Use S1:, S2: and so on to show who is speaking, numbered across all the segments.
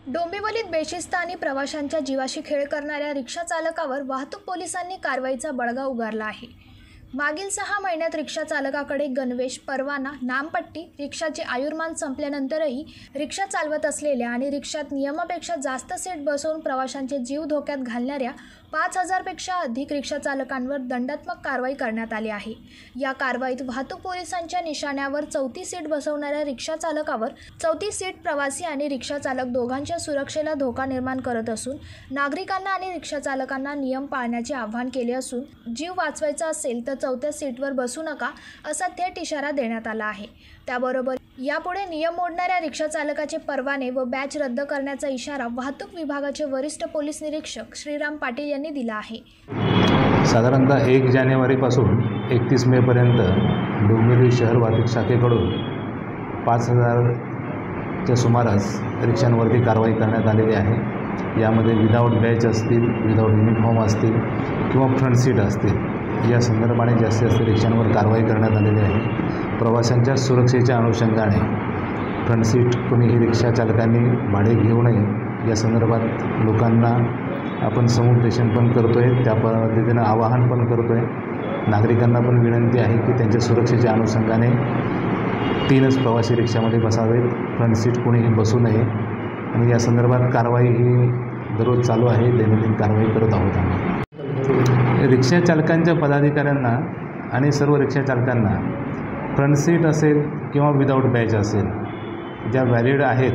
S1: डोंबिवलीत बेशिस्त आणि प्रवाशांच्या जीवाशी खेळ करणाऱ्या रिक्षा चालकावर वाहतूक पोलिसांनी कारवाईचा बडगा उगारला आहे। मागील 6 महिन्यात रिक्षा चालकाकडे गणवेश, परवाना, नामपट्टी, रिक्षाचे आयुर्मान संपल्यानंतरही रिक्षा चालवत असलेल्या आणि रिक्षात नियमापेक्षा जास्त सीट बसवून प्रवाशांचे जीव धोक्यात घालणाऱ्या 5000 पेक्षा अधिक रिक्षा चालकांवर दंडात्मक कारवाई करण्यात आली आहे। या कारवाईत वाहतूक पोलिसांच्या निशाण्यावर 34 सीट बसवणाऱ्या रिक्षा चालकावर 34 सीट प्रवासी आणि रिक्षा चालक दोघांच्या सुरक्षेला धोका निर्माण करत असून नागरिकांना आणि रिक्षा चालकांना नियम पाळण्याचे आवाहन केले असून जीव वाचवायचा असेल तर 4थ्या सीटवर बसू नका असा थेट इशारा देण्यात आला आहे। त्याबरोबर यापुढे नियम मोडणाऱ्या रिक्षा चालकाचे परवाने व बॅच रद्द करण्याचा इशारा वाहतूक विभागाचे वरिष्ठ पोलीस निरीक्षक श्रीराम पाटील यांनी दिला आहे।
S2: साधारणतः 1 जानेवारीपासून 31 मेपर्यंत डोंबिवली शहर वाहतूक शाखेकडून 5000च्या सुमारास रिक्षांवरती कारवाई करण्यात आलेली आहे। यामध्ये विदाऊट बॅच असतील, विदाऊट युनिफॉर्म असतील किंवा फ्रंट सीट असतील, या संदर्भाने जास्तीत रिक्षांवर कारवाई करण्यात आलेली आहे। प्रवाशांच्या सुरक्षेच्या अनुषंगाने फ्रंट सीट कोणीही रिक्षा चालकांनी भाडे घेऊ नये या संदर्भात लोकांना आपण समुपदेशन पण करतो आहे, त्या पद्धतीनं आवाहन पण करतो आहे। नागरिकांना पण विनंती आहे की त्यांच्या सुरक्षेच्या अनुषंगाने 3च प्रवासी रिक्षामध्ये बसावेत, फ्रंट सीट कोणीही बसू नये आणि या संदर्भात कारवाई ही दररोज चालू आहे, दैनंदिन कारवाई करत आहोत आम्ही। रिक्षा चालकांच्या पदाधिकाऱ्यांना आणि सर्व रिक्षा चालकांना फ्रंट सीट असेल किंवा विदाऊट बॅच असेल, ज्या व्हॅलिड आहेत,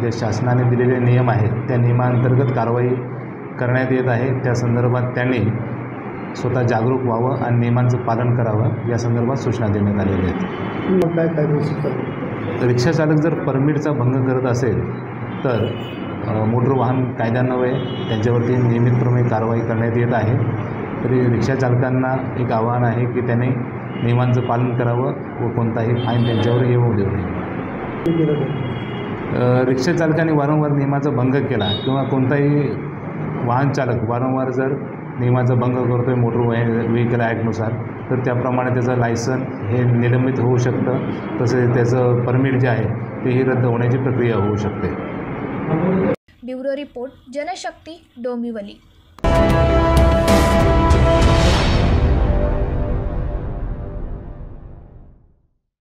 S2: जे शासनाने दिलेले नियम आहेत त्या नियमांतर्गत कारवाई करण्यात येत आहे। त्या संदर्भात त्यांनी स्वतः जागरूक व्हावं आणि नियमांचं पालन करावं या संदर्भात सूचना देण्यात आलेल्या आहेत। रिक्षा चालक जर परमिटचा भंग करत असेल तर मोटर वाहन कायद्यान्वये त्यांच्यावरती नियमितप्रमाणे कारवाई करण्यात येत आहे। तरी रिक्षा चालकांना एक आवाहन आहे की त्यांनी नियमांचं पालन करावं व कोणताही फाईन त्यांच्यावर येऊ देऊ नये। रिक्षा चालकांनी वारंवार नियमाचा भंग केला किंवा कोणताही वाहन चालक वारंवार जर नियमाचा भंग करतो आहे मोटर व्हेकल ॲक्टनुसार, तर त्याप्रमाणे त्याचं लायसन हे निलंबित होऊ शकतं, तसेच त्याचं परमिट जे आहे तेही रद्द होण्याची प्रक्रिया होऊ शकते।
S1: Bureau report, Janshakti, Dombivli.